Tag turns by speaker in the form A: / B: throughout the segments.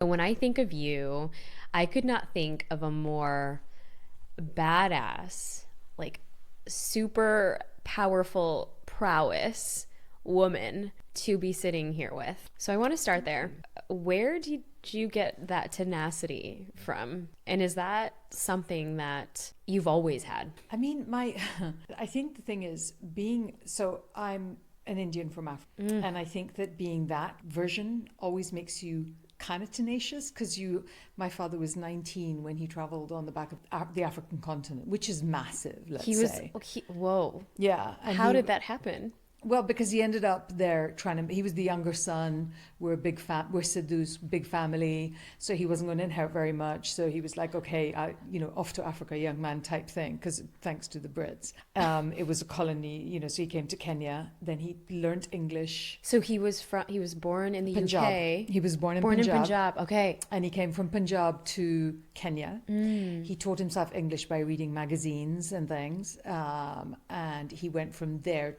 A: When I think of you, I could not think of a more badass, like super powerful prowess woman to be sitting here with. So I want to start there. Where did you get that tenacity from? And is that something that you've always had?
B: I mean, I think the thing is I'm an Indian from Africa. And I think that being that version always makes you kind of tenacious because my father was 19 when he traveled on the back of the African continent, which is massive, let's say.
A: Whoa.
B: Yeah.
A: How did that happen?
B: Well, because he ended up there he was the younger son. We're Sidhu's big family. So he wasn't going to inherit very much. So he was like, okay, off to Africa, young man type thing. Because thanks to the Brits, it was a colony, so he came to Kenya. Then he learned English.
A: So he was born in the
B: Punjab.
A: UK.
B: He was born in
A: Punjab. Okay.
B: And he came from Punjab to Kenya. He taught himself English by reading magazines and things. And he went from there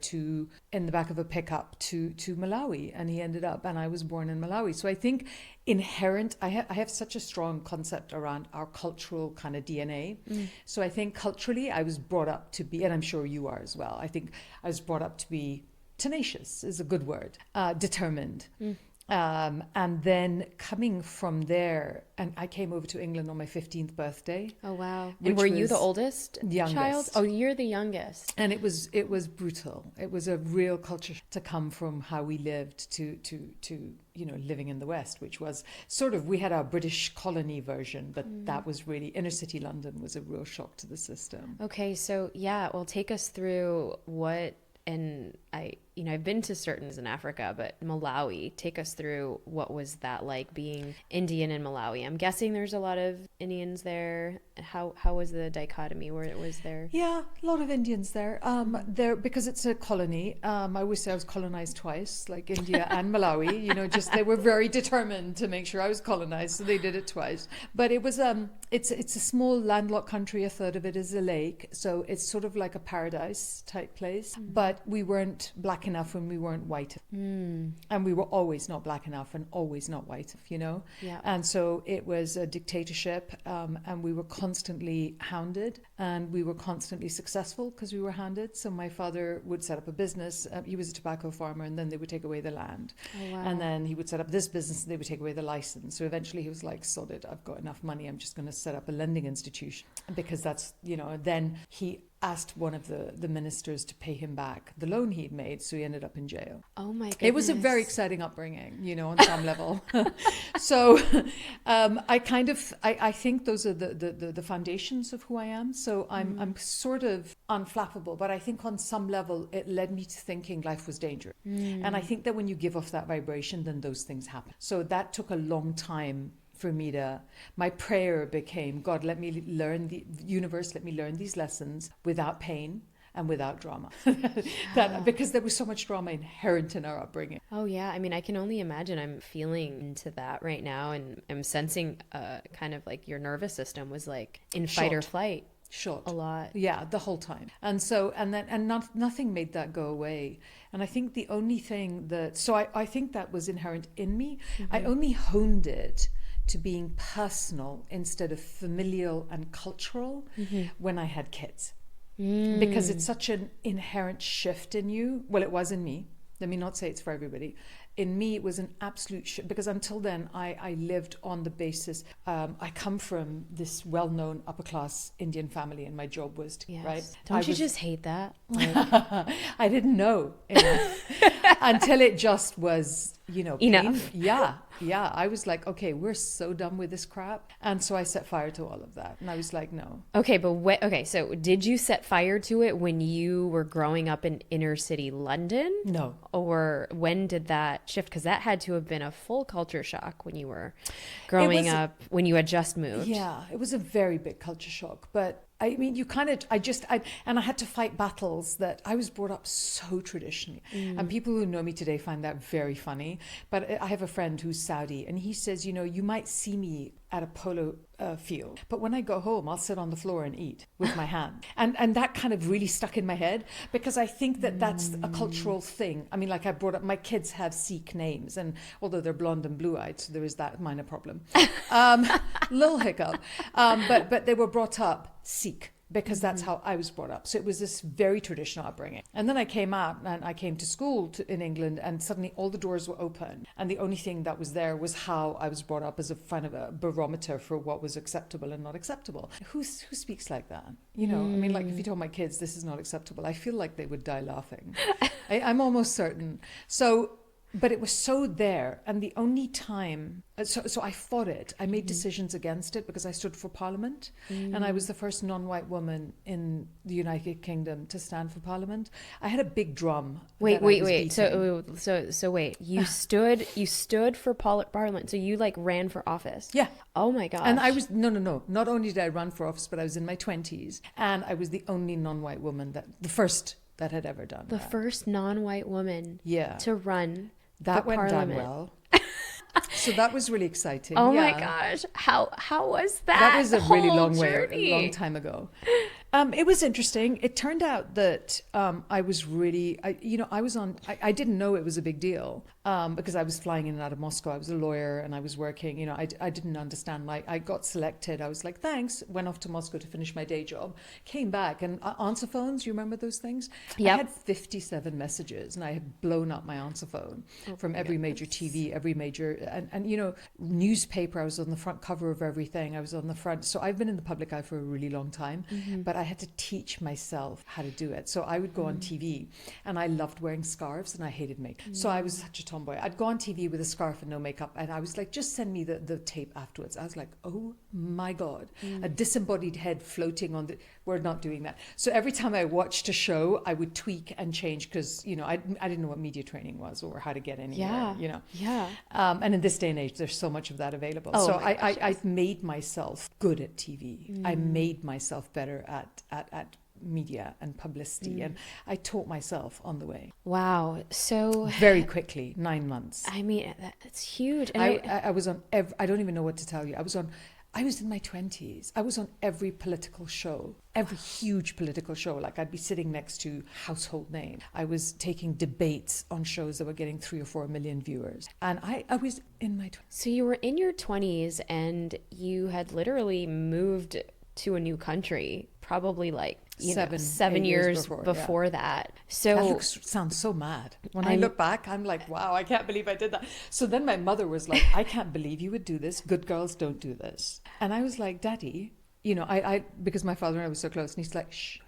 B: in the back of a pickup to Malawi, and he ended up, and I was born in Malawi. So I think I have such a strong concept around our cultural kind of DNA. So I think culturally I was brought up to be, and I'm sure you are as well, I think I was brought up to be tenacious is a good word, determined. And then coming from there, and I came over to England on my 15th birthday.
A: Oh, wow. And were you the oldest child? Oh, you're the youngest.
B: And it was brutal. It was a real culture to come from how we lived to living in the West, which was we had our British colony version, but that was really, inner city London was a real shock to the system.
A: Okay, so yeah, well, take us through and I've been to certain in Africa, but Malawi, take us through what was that like being Indian in Malawi. I'm guessing there's a lot of Indians there. How was the dichotomy where it was there?
B: Yeah, a lot of Indians there. There because it's a colony. I always say I was colonized twice, like India and Malawi. Just they were very determined to make sure I was colonized, so they did it twice. But it was it's a small landlocked country. A third of it is a lake, so it's sort of like a paradise type place. But we weren't black enough when we weren't white, and we were always not black enough and always not white,
A: Yeah.
B: And so it was a dictatorship, and we were constantly hounded, and we were constantly successful because we were hounded. So my father would set up a business. He was a tobacco farmer, and then they would take away the land.
A: Oh, wow.
B: And then he would set up this business, and they would take away the license. So eventually he was like, sod it, I've got enough money, I'm just going to set up a lending institution, because that's, then he asked one of the ministers to pay him back the loan he'd made, so he ended up in jail.
A: Oh my goodness.
B: It was a very exciting upbringing, on some level. So I think those are the foundations of who I am. So I'm sort of unflappable, but I think on some level it led me to thinking life was dangerous. And I think that when you give off that vibration, then those things happen. So that took a long time for me my prayer became, God, let me learn the universe, let me learn these lessons without pain and without drama. Because there was so much drama inherent in our upbringing.
A: Oh yeah, I mean, I can only imagine. I'm feeling into that right now, and I'm sensing kind of like your nervous system was like in fight or flight.
B: Shot
A: a lot.
B: Yeah, the whole time. And so nothing made that go away. And I think the only thing I think that was inherent in me. I only honed it to being personal instead of familial and cultural when I had kids. Because it's such an inherent shift in you. Well, it was in me. Let me not say it's for everybody. In me, it was an absolute shift, because until then, I lived on the basis, I come from this well-known upper-class Indian family, and my job was right?
A: Don't you just hate that?
B: Like... I didn't know until it just was,
A: enough.
B: Yeah. I was like, okay, we're so done with this crap. And so I set fire to all of that. And I was like, no.
A: Okay, but so did you set fire to it when you were growing up in inner city London?
B: No.
A: Or when did that shift? Because that had to have been a full culture shock when you were growing up, when you had just moved.
B: Yeah, it was a very big culture shock. But I mean, and I had to fight battles that I was brought up so traditionally. And people who know me today find that very funny. But I have a friend who's Saudi, and he says, you might see me at a polo feel. But when I go home, I'll sit on the floor and eat with my hand. And that kind of really stuck in my head because I think that that's a cultural thing. I mean, like I brought up, my kids have Sikh names, and although they're blonde and blue-eyed, so there is that minor problem. Little hiccup. But they were brought up Sikh, because that's how I was brought up. So it was this very traditional upbringing. And then I came out and I came to school in England, and suddenly all the doors were open. And the only thing that was there was how I was brought up as a kind of a barometer for what was acceptable and not acceptable. Who speaks like that? You know, I mean, like if you told my kids this is not acceptable, I feel like they would die laughing. I'm almost certain. So, but it was so there. And the only time, so I fought it. I made decisions against it because I stood for Parliament. And I was the first non-white woman in the United Kingdom to stand for Parliament. I had a big drum.
A: Wait. So wait, you stood for Parliament. So you like ran for office?
B: Yeah.
A: Oh my gosh.
B: And I was, no. Not only did I run for office, but I was in my 20s. And I was the only non-white woman the first that had ever done
A: the
B: that.
A: first non-white woman to run.
B: That
A: for
B: went down
A: Parliament.
B: well. So that was really exciting.
A: Oh my gosh. How was that?
B: That was a really long
A: journey?
B: a long time ago. It was interesting. It turned out that I was really, I didn't know it was a big deal because I was flying in and out of Moscow. I was a lawyer and I was working. You know, I didn't understand. Like, I got selected. I was like, thanks. Went off to Moscow to finish my day job. Came back and answer phones. You remember those things?
A: Yep.
B: I had 57 messages and I had blown up my answer phone from every major TV, every major, and you know, newspaper. I was on the front cover of everything. I was on the front. So I've been in the public eye for a really long time, but I had to teach myself how to do it. So I would go on TV, and I loved wearing scarves and I hated makeup. So I was such a tomboy. I'd go on TV with a scarf and no makeup, and I was like, just send me the tape afterwards. I was like, oh my God, a disembodied head floating on the, we're not doing that. So every time I watched a show, I would tweak and change because, you know, I didn't know what media training was or how to get anywhere, you know.
A: Yeah.
B: And in this day and age, there's so much of that available.
A: Oh
B: so
A: my gosh,
B: I made myself good at TV. I made myself better at media and publicity, and I taught myself on the way.
A: Wow. So
B: very quickly, 9 months.
A: I mean, that's huge. And
B: I was on I don't even know what to tell you. I was in my 20s. I was on every political show, every huge political show. Like, I'd be sitting next to household name. I was taking debates on shows that were getting 3 or 4 million viewers. And I was in my 20s.
A: So you were in your 20s and you had literally moved to a new country, probably like 7 years before that. So
B: that sounds so mad. When I look back, I'm like, wow, I can't believe I did that. So then my mother was like, I can't believe you would do this. Good girls don't do this. And I was like, Daddy, you know, I because my father and I were so close, and he's like, shh.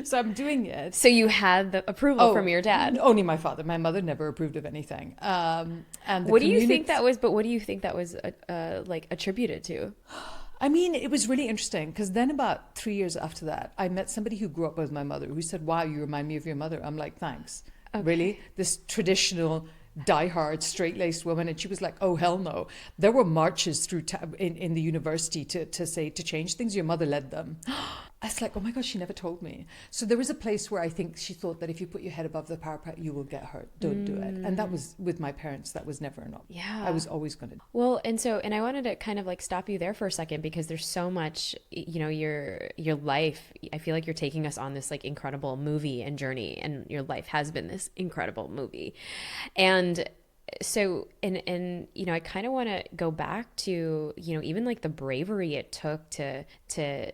B: So I'm doing it.
A: So you had the approval from your dad?
B: Only my father. My mother never approved of anything. And
A: what do you think that was? But what do you think that was like attributed to?
B: I mean, it was really interesting because then about 3 years after that, I met somebody who grew up with my mother who said, wow, you remind me of your mother. I'm like, thanks. Okay. Really? This traditional, diehard, straight-laced woman. And she was like, oh, hell no. There were marches through in the university to change things. Your mother led them. I was like, oh my gosh, she never told me. So there was a place where I think she thought that if you put your head above the parapet, you will get hurt. Don't do it. And that was with my parents. That was never an option.
A: Yeah.
B: I was always going to.
A: Well, and I wanted to kind of like stop you there for a second because there's so much, you know, your life. I feel like you're taking us on this like incredible movie and journey, and your life has been this incredible movie. And so, and you know, I kind of want to go back to, you know, even like the bravery it took to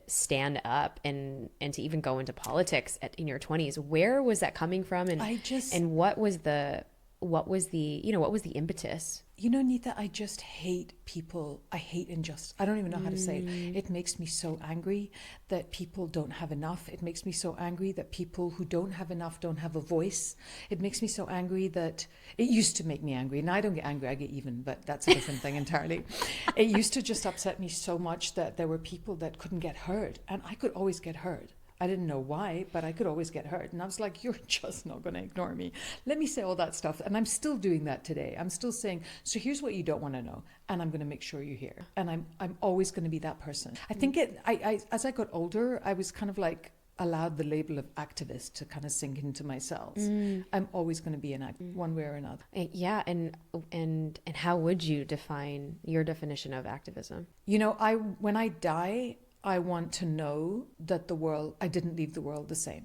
A: stand up and to even go into politics in your 20s. Where was that coming from? And and what was the impetus?
B: You know, Neeta, I just hate people. I hate injustice. I don't even know how to say it. It makes me so angry that people don't have enough. It makes me so angry that people who don't have enough don't have a voice. It makes me so angry that it used to make me angry. Now I don't get angry, I get even, but that's a different thing entirely. It used to just upset me so much that there were people that couldn't get heard, and I could always get heard. I didn't know why, but I could always get hurt. And I was like, you're just not going to ignore me. Let me say all that stuff. And I'm still doing that today. I'm still saying, so here's what you don't want to know. And I'm going to make sure you hear. And I'm always going to be that person. I think as I got older, I was kind of like, allowed the label of activist to kind of sink into my cells. I'm always going to be an activist, one way or another.
A: Yeah, and how would you define your definition of activism?
B: You know, when I die, I want to know that I didn't leave the world the same.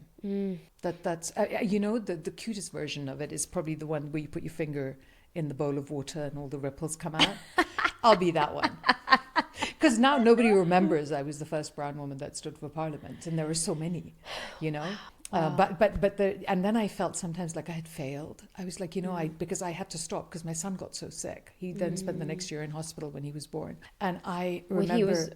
B: That's you know, the cutest version of it is probably the one where you put your finger in the bowl of water and all the ripples come out. I'll be that one. Because now nobody remembers I was the first brown woman that stood for parliament, and there were so many, you know. And then I felt sometimes like I had failed. I was like, you know, because I had to stop because my son got so sick. He then spent the next year in hospital when he was born, and I remember.
A: Well, he was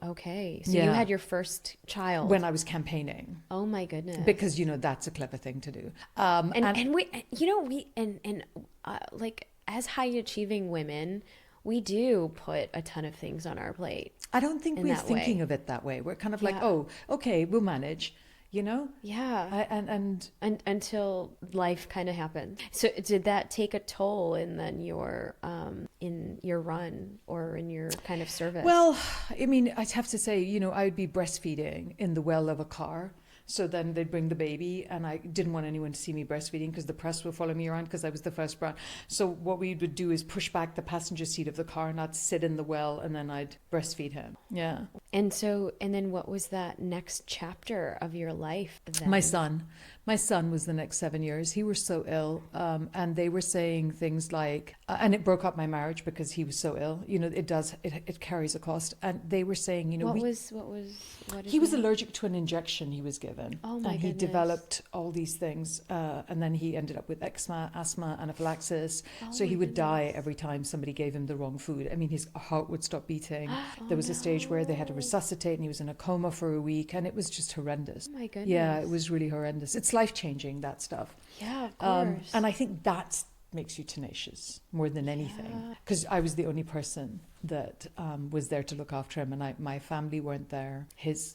A: okay. So you had your first child
B: when I was campaigning.
A: Oh my goodness!
B: Because you know that's a clever thing to do.
A: And we, you know, like as high achieving women, we do put a ton of things on our plate.
B: I don't think we're thinking of it that way. We're kind of like, oh, okay, we'll manage. You know?
A: Yeah.
B: And
A: until life kind of happened. So did that take a toll in your run or in your kind of service?
B: Well, I mean, I'd have to say, you know, I would be breastfeeding in the well of a car. So then they'd bring the baby, and I didn't want anyone to see me breastfeeding because the press would follow me around because I was the first brown. So what we would do is push back the passenger seat of the car, and I'd sit in the well, and then I'd breastfeed him. Yeah.
A: And then what was that next chapter of your life then?
B: My son was the next 7 years. He was so ill, and they were saying things like, and it broke up my marriage because he was so ill. You know, it carries a cost. And they were saying, you know, he was allergic to an injection he was given.
A: Oh my
B: And he developed all these things, and then he ended up with eczema, asthma, anaphylaxis. So he would die every time somebody gave him the wrong food. I mean, his heart would stop beating. There was a stage where they had to resuscitate, and he was in a coma for a week, and it was just horrendous.
A: Oh my goodness.
B: Yeah, it was really horrendous. It's life-changing, that stuff.
A: Yeah, of course.
B: And I think that makes you tenacious more than anything, because I was the only person that was there to look after him, and my family weren't there.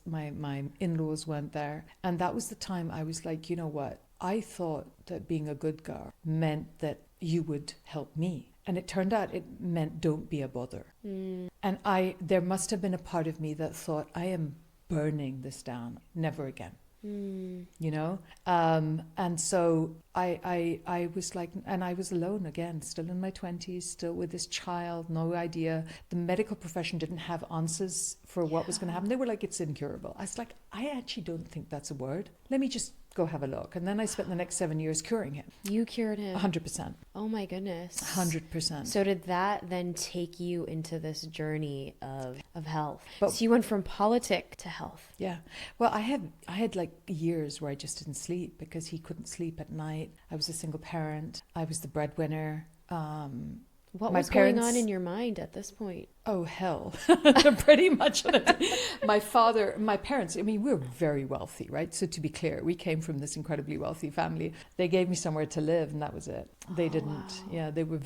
B: My in-laws weren't there, and that was the time I was like, you know what? I thought that being a good girl meant that you would help me. And it turned out it meant don't be a bother. And there must have been a part of me that thought, I am burning this down, never again. You know? And so I was like, and I was alone again, still in my 20s, still with this child, no idea. The medical profession didn't have answers for what was going to happen. They were like, it's incurable. I was like, I actually don't think that's a word. Let me just go have a look. And then I spent the next 7 years curing him.
A: You cured him?
B: 100%.
A: Oh my goodness.
B: 100%.
A: So did that then take you into this journey of health? So you went from politic to health.
B: Yeah. Well, I had like years where I just didn't sleep because he couldn't sleep at night. I was a single parent. I was the breadwinner.
A: What was going on in your mind at this point?
B: Oh, hell. Pretty much. My parents, I mean, we were very wealthy, right? So to be clear, we came from this incredibly wealthy family. They gave me somewhere to live, and that was it. They didn't. Wow. Yeah, they were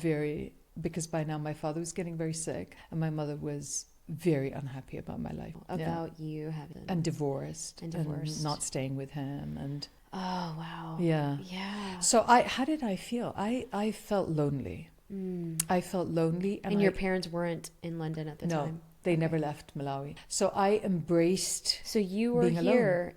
B: because by now my father was getting very sick, and my mother was very unhappy about my life.
A: About you having...
B: And divorced. And not staying with him, and...
A: Oh, wow.
B: Yeah.
A: Yeah.
B: So how did I feel? I felt lonely. I felt lonely.
A: And your parents weren't in London at the time?
B: No, they never left Malawi. So I embraced.
A: So you were here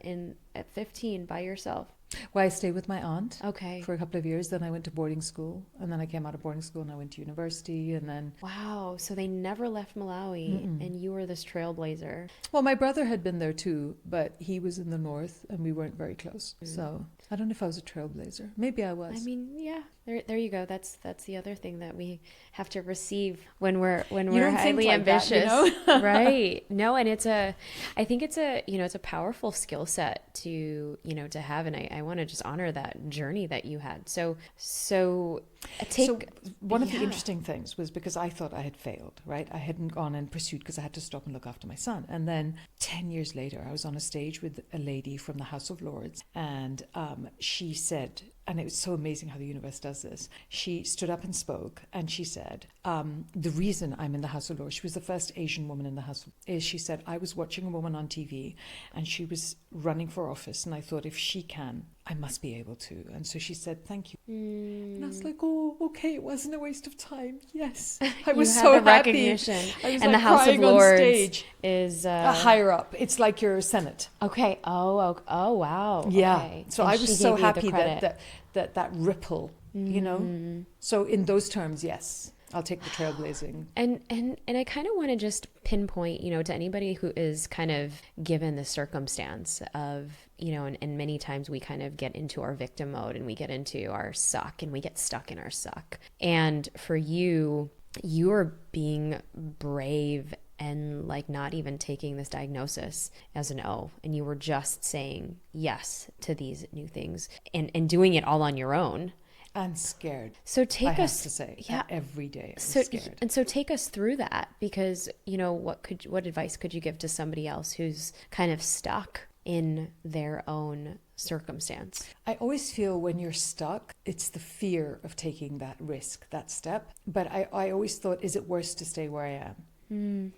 A: at 15 by yourself?
B: Well, I stayed with my aunt
A: for
B: a couple of years. Then I went to boarding school, and then I came out of boarding school and I went to university, and then...
A: Wow, so they never left Malawi, and you were this trailblazer.
B: Well, my brother had been there too, but he was in the north and we weren't very close. So I don't know if I was a trailblazer. Maybe I was.
A: I mean, yeah, there you go. That's the other thing that we have to receive when we're highly ambitious,
B: that, you know?
A: Right? No, and I think it's a powerful skill set to have, and I want to just honor that journey that you had. So
B: one of the interesting things was because I thought I had failed, right? I hadn't gone and pursued because I had to stop and look after my son. And then 10 years later, I was on a stage with a lady from the House of Lords, and she said, and it was so amazing how the universe does this. She stood up and spoke, and she said, the reason I'm in the House of Lords, she was the first Asian woman in the House, is she said, I was watching a woman on TV, and she was running for office, and I thought, if she can, I must be able to. And so she said, thank you. And I was like, oh, okay, it wasn't a waste of time. Yes. I was
A: You
B: so
A: have the
B: happy.
A: recognition.
B: I was
A: And
B: like
A: the House of
B: crying on
A: Lords
B: stage.
A: is
B: Higher up. It's like your Senate.
A: okay. Oh, wow.
B: Yeah.
A: Okay.
B: So
A: And
B: I
A: she
B: was so
A: gave you the
B: happy
A: credit.
B: that ripple, you know? So in those terms, yes, I'll take the trailblazing.
A: And I kind of want to just pinpoint, to anybody who is kind of given the circumstance of, and many times we kind of get into our victim mode and we get into our suck and we get stuck in our suck. And for you, you're being brave and like not even taking this diagnosis as an O, and you were just saying yes to these new things and doing it all on your own.
B: And scared.
A: So take
B: I
A: us
B: have to say,
A: yeah.
B: every day I'm
A: So
B: scared.
A: and so take us through that, because what advice could you give to somebody else who's kind of stuck in their own circumstance?
B: I always feel when you're stuck, it's the fear of taking that risk, that step. But I always thought, is it worse to stay where I am?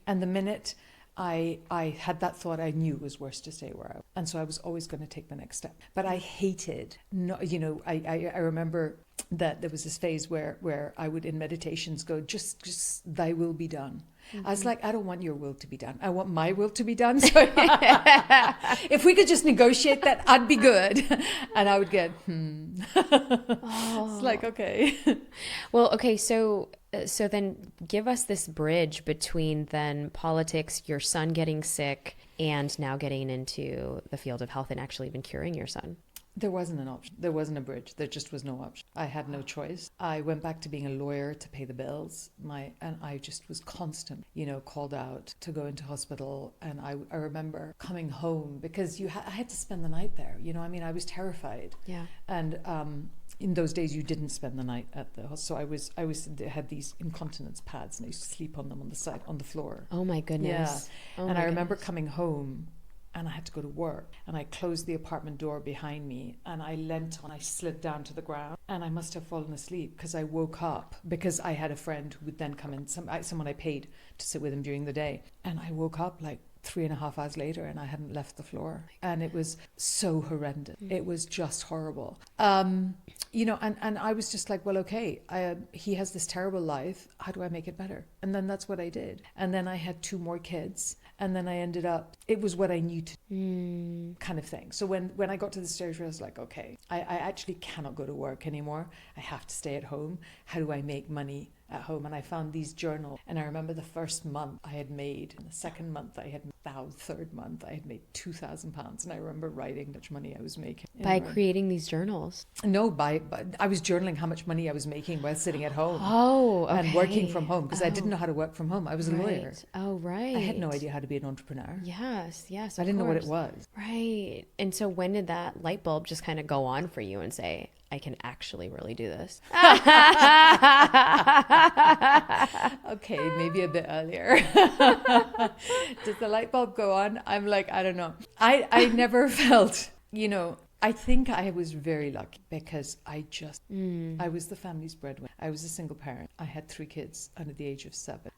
B: And the minute I had that thought, I knew it was worse to stay where I was. And so I was always going to take the next step. But I hated, I remember that there was this phase where I would in meditations go, just thy will be done. I was like, I don't want your will to be done. I want my will to be done. So if we could just negotiate that, I'd be good. And I would get, It's like, okay.
A: Well, okay, so then give us this bridge between then politics, your son getting sick, and now getting into the field of health and actually even curing your son.
B: There wasn't an option. There wasn't a bridge. There just was no option. I had no choice. I went back to being a lawyer to pay the bills. And I just was constant, called out to go into hospital. And I remember coming home because I had to spend the night there. I was terrified.
A: Yeah.
B: And in those days, you didn't spend the night at the hospital. So I had these incontinence pads, and I used to sleep on them on the floor.
A: Oh my goodness.
B: Yeah. And I remember coming home. And I had to go to work, and I closed the apartment door behind me, and I slid down to the ground, and I must have fallen asleep because I woke up because I had a friend who would then come in, someone I paid to sit with him during the day, and I woke up like 3.5 hours later, and I hadn't left the floor, and it was so horrendous. It was just horrible. And I was just like, well, okay, he has this terrible life. How do I make it better? And then that's what I did. And then I had 2 more kids. And then I ended up, it was what I knew to kind of thing. So when I got to the stage where I was like, okay, I actually cannot go to work anymore. I have to stay at home. How do I make money at home? And I found these journals. And I remember the first month I had made, and the second month I had, third month I had made £2,000. And I remember writing how much money I was making.
A: By creating these journals?
B: No, by I was journaling how much money I was making while sitting at home.
A: Oh, okay.
B: And working from home, because I didn't know how to work from home. I was a lawyer.
A: Oh, right.
B: I had no idea how to be an entrepreneur.
A: Yes,
B: I didn't know what it was.
A: Right. And so when did that light bulb just kind of go on for you and say, I can actually really do this?
B: Okay, maybe a bit earlier. Does the light bulb go on? I'm like, I don't know. I never felt, I think I was very lucky because I was the family's breadwinner. I was a single parent. I had 3 kids under the age of 7.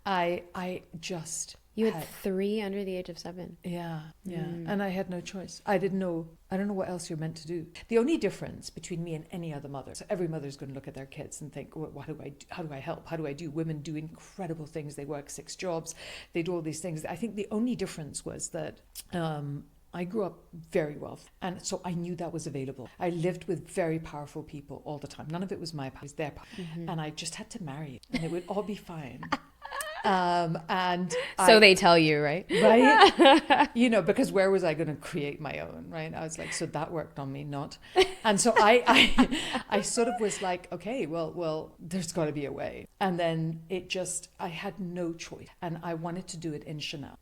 B: You
A: had 3 under the age of 7.
B: Yeah. And I had no choice. I don't know what else you're meant to do. The only difference between me and any other mother, so every mother's going to look at their kids and think, well, how do I help? How do I do? Women do incredible things. They work 6 jobs. They do all these things. I think the only difference was that I grew up very wealthy, and so I knew that was available. I lived with very powerful people all the time. None of it was my power, it was their power. And I just had to marry, and it would all be fine.
A: They tell you, right?
B: Right? Because where was I going to create my own, right? I was like, so that worked on me, not. And so I sort of was like, okay, well, there's got to be a way. And then I had no choice. And I wanted to do it in Chanel.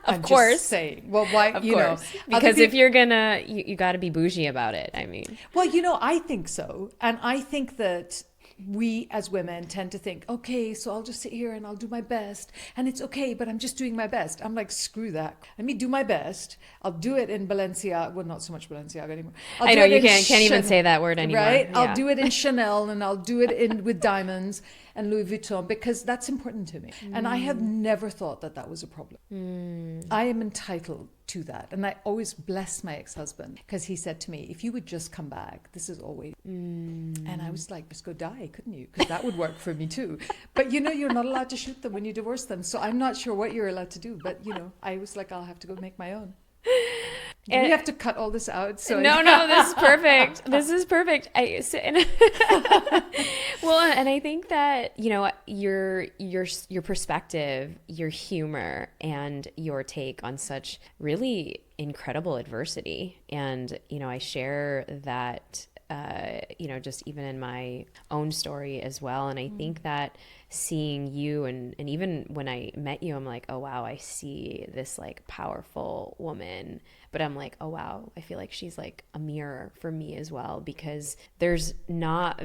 A: Of course.
B: Just saying. Well, why?
A: Of course. Because if you're gonna, you got to be bougie about it. I mean.
B: Well, I think so, and I think that we as women tend to think, okay, so I'll just sit here and I'll do my best, and it's okay, but I'm just doing my best. I'm like, screw that. Let me do my best. I'll do it in Balenciaga. Well, not so much Balenciaga anymore.
A: I know you can't even say that word anymore.
B: Right?
A: Yeah.
B: I'll do it in Chanel, and I'll do it with diamonds. and Louis Vuitton because that's important to me. And I have never thought that that was a problem. I am entitled to that. And I always bless my ex-husband because he said to me, if you would just come back, this is always. And I was like, just go die, couldn't you? Because that would work for me too. But you know, you're not allowed to shoot them when you divorce them. So I'm not sure what you're allowed to do. But you know, I was like, I'll have to go make my own. And we have to cut all this out. So
A: no, this is perfect. This is perfect. Well, and I think that, you know, your perspective, your humor, and your take on such really incredible adversity, and you know, I share that. You know, just even in my own story as well. And I think that seeing you and even when I met you, I'm like, oh, wow, I see this like powerful woman. But I'm like, oh, wow, I feel like she's like a mirror for me as well, because there's not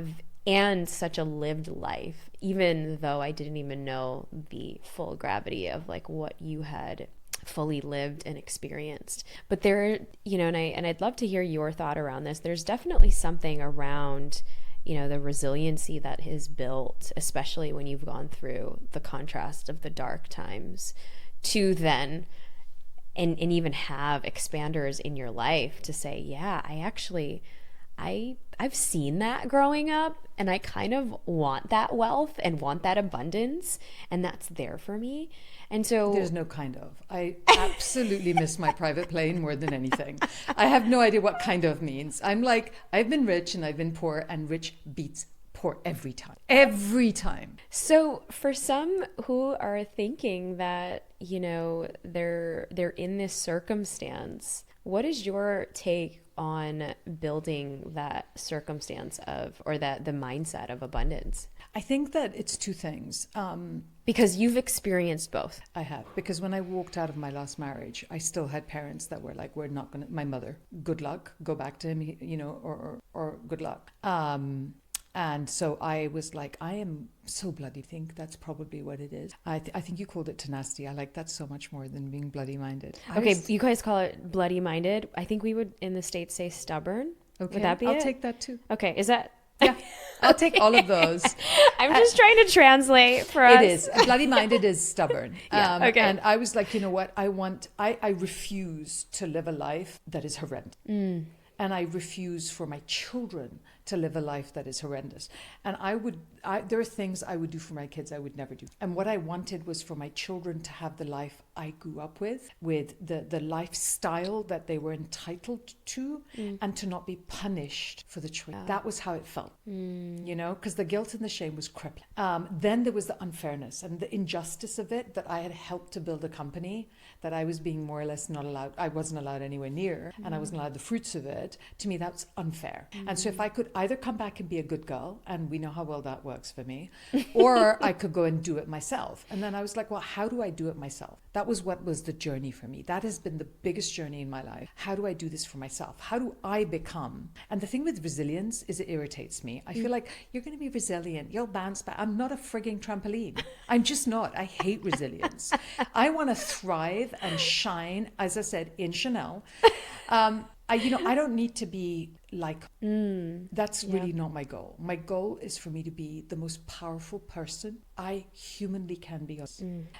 A: and such a lived life, even though I didn't even know the full gravity of like what you had fully lived and experienced. But there, you know, and I'd love to hear your thought around this. There's definitely something around, you know, the resiliency that is built, especially when you've gone through the contrast of the dark times to then and even have expanders in your life to say, yeah, I've seen that growing up, and I kind of want that wealth and want that abundance, and that's there for me. And so
B: there's no kind of. I absolutely miss my private plane more than anything. I have no idea what kind of means. I'm like, I've been rich and I've been poor, and rich beats poor every time. Every time.
A: So for some who are thinking that, you know, they're in this circumstance, what is your take on building that circumstance of, or that the mindset of abundance?
B: I think that it's two things.
A: Because you've experienced both.
B: I have. Because when I walked out of my last marriage, I still had parents that were like, we're not going to, my mother, good luck, go back to him, you know, or good luck. And so I was like, I am so bloody. Think that's probably what it is. I think you called it tenacity. I like that so much more than being bloody minded.
A: Okay, you guys call it bloody minded. I think we would in the States say stubborn.
B: Okay,
A: would that be
B: I'll
A: it?
B: take that too.
A: Okay, is that?
B: Yeah, I'll take all of those.
A: I'm just trying to translate for us.
B: It is. Bloody minded is stubborn.
A: Yeah, okay.
B: And I was like, you know what? I refuse to live a life that is horrendous. And I refuse for my children to live a life that is horrendous. And there are things I would do for my kids I would never do. And what I wanted was for my children to have the life I grew up with the lifestyle that they were entitled to, and to not be punished for the choice. Yeah. That was how it felt, you know, because the guilt and the shame was crippling. Then there was the unfairness and the injustice of it, that I had helped to build a company that I was being more or less not allowed. I wasn't allowed anywhere near, and I wasn't allowed the fruits of it. To me, that's unfair. And so if I could either come back and be a good girl, and we know how well that works for me, or I could go and do it myself. And then I was like, well, how do I do it myself? That was what was the journey for me. That has been the biggest journey in my life. How do I do this for myself? How do I become? And the thing with resilience is it irritates me. I feel like you're going to be resilient. You'll bounce back. I'm not a frigging trampoline. I'm just not. I hate resilience. I want to thrive and shine, as I said, in Chanel. I don't need to be like, that's really not my goal. My goal is for me to be the most powerful person I humanly can be.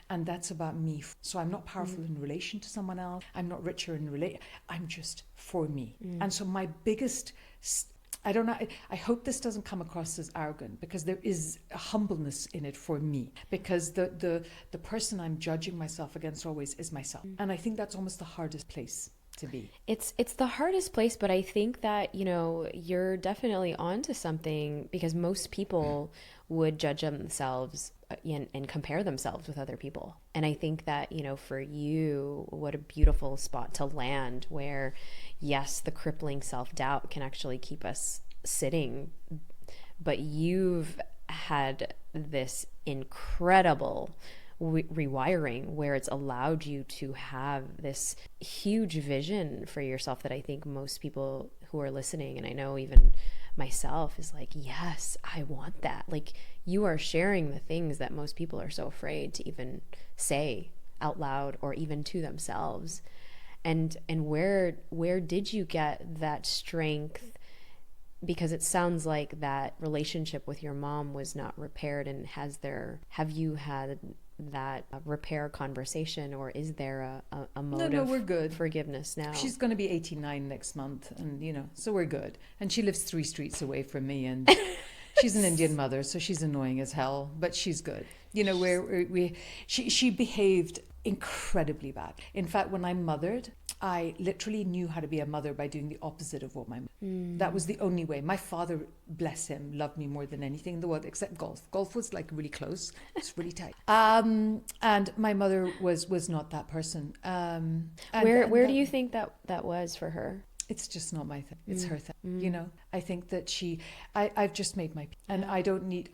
B: And that's about me. So I'm not powerful in relation to someone else. I'm not richer in relation. I'm just for me. And so my biggest, I don't know, I hope this doesn't come across as arrogant, because there is a humbleness in it for me, because the person I'm judging myself against always is myself. And I think that's almost the hardest place to be.
A: It's the hardest place, but I think that, you know, you're definitely onto something, because most people would judge themselves and compare themselves with other people. And I think that, you know, for you, what a beautiful spot to land, where yes, the crippling self-doubt can actually keep us sitting, but you've had this incredible rewiring where it's allowed you to have this huge vision for yourself that I think most people who are listening, and I know even myself, is like, yes, I want that. Like, you are sharing the things that most people are so afraid to even say out loud or even to themselves. And where did you get that strength because it sounds like that relationship with your mom was not repaired, and have you had that repair conversation, or is there a mode
B: No,
A: of
B: we're good.
A: forgiveness now?
B: She's going to be 89 next month, and so we're good. And she lives 3 streets away from me, and she's an Indian mother, so she's annoying as hell, but she's good. She behaved incredibly bad. In fact, when I mothered, I literally knew how to be a mother by doing the opposite of what my mom. That was the only way. My father, bless him, loved me more than anything in the world except golf. Golf was like really close. It's really tight. And my mother was not that person.
A: Where do you think that was for her?
B: It's just not my thing. It's her thing. I think that I've just made my peace. And I don't need,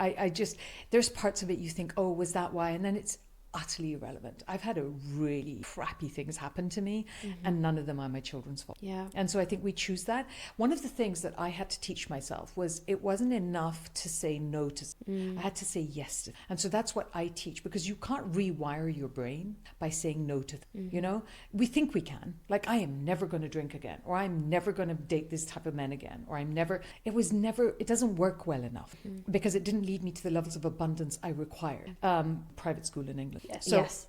B: there's parts of it you think, oh, was that why? And then it's utterly irrelevant. I've had a really crappy things happen to me, and none of them are my children's fault.
A: Yeah.
B: And so I think we choose that. One of the things that I had to teach myself was it wasn't enough to say no to. I had to say yes to. And so that's what I teach, because you can't rewire your brain by saying no to. We think we can. Like, I am never going to drink again, or I'm never going to date this type of men again, or it doesn't work well enough because it didn't lead me to the levels of abundance I required. Private school in England.
A: Yes.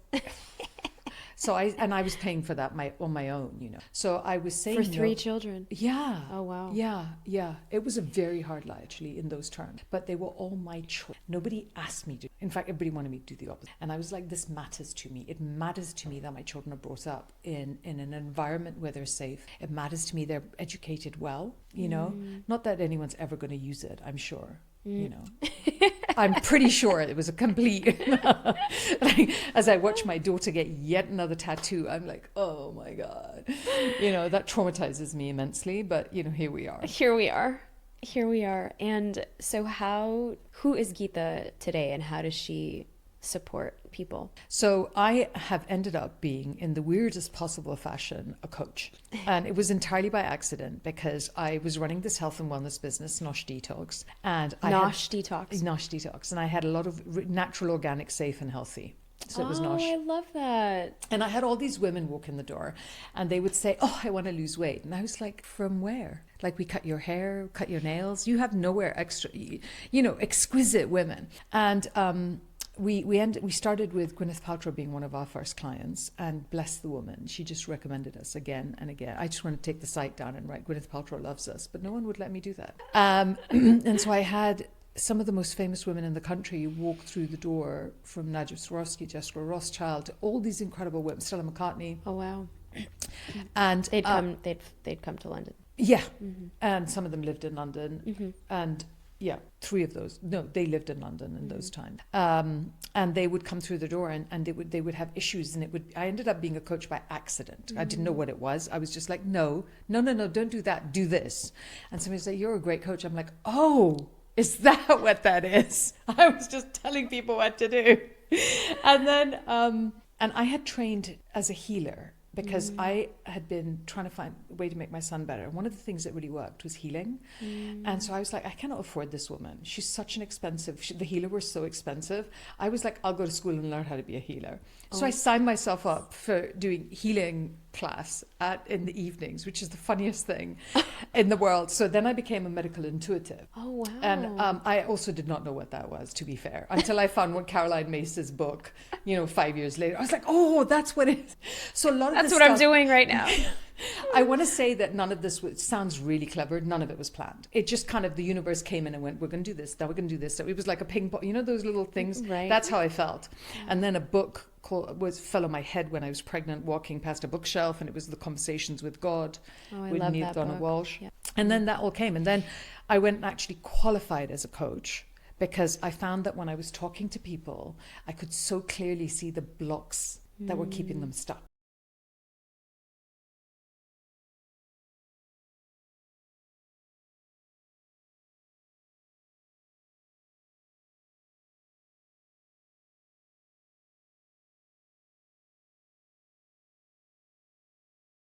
B: So I was paying for that on my own, So I was saying
A: for 3 children.
B: Yeah.
A: Oh wow.
B: Yeah. It was a very hard life, actually, in those terms. But they were all my choice. Nobody asked me to. In fact, everybody wanted me to do the opposite. And I was like, this matters to me. It matters to me that my children are brought up in an environment where they're safe. It matters to me they're educated well, Not that anyone's ever going to use it, I'm sure. I'm pretty sure it was a complete as I watch my daughter get yet another tattoo, I'm like, oh my God, that traumatizes me immensely, but here we are. And so who is Geeta today, and how does she support people? So I have ended up being, in the weirdest possible fashion, a coach. And it was entirely by accident, because I was running this health and wellness business, Nosh Detox. And Nosh Detox. And I had a lot of natural, organic, safe and healthy. So it was Nosh.
A: Oh, I love that.
B: And I had all these women walk in the door, and they would say, oh, I want to lose weight. And I was like, from where? Like, we cut your hair, cut your nails. You have nowhere extra, exquisite women. And we started with Gwyneth Paltrow being one of our first clients, and bless the woman, she just recommended us again and again. I just want to take the site down and write Gwyneth Paltrow loves us, but no one would let me do that. And so I had some of the most famous women in the country walk through the door, from Nadia Swarovski, Jessica Rothschild, to all these incredible women, Stella McCartney.
A: Oh wow!
B: And
A: they'd come to London.
B: Yeah, and some of them lived in London, and. Yeah, 3 of those. No, they lived in London in those times. And they would come through the door, and they would have issues, and I ended up being a coach by accident. I didn't know what it was. I was just like, no, don't do that. Do this. And somebody said, you're a great coach. I'm like, oh, is that what that is? I was just telling people what to do. And then, and I had trained as a healer, because I had been trying to find a way to make my son better. And one of the things that really worked was healing. And so I was like, I cannot afford this woman. She's such an expensive, the healer was so expensive. I was like, I'll go to school and learn how to be a healer. So I signed myself up for doing healing class in the evenings, which is the funniest thing in the world. So then I became a medical intuitive.
A: Oh, wow.
B: And I also did not know what that was, to be fair, until I found one Caroline Mace's book, 5 years later. I was like, oh, that's what it is. So a lot of
A: that's what I'm doing right now.
B: I want to say that none of this sounds really clever. None of it was planned. It just kind of, the universe came in and went, we're going to do this, now we're going to do this. So it was like a ping pong, those little things.
A: Right.
B: That's how I felt. And then a book fell on my head when I was pregnant, walking past a bookshelf, and it was The Conversations with God with Neeta Donna Walsh. Yeah. And then that all came. And then I went and actually qualified as a coach, because I found that when I was talking to people, I could so clearly see the blocks that were keeping them stuck.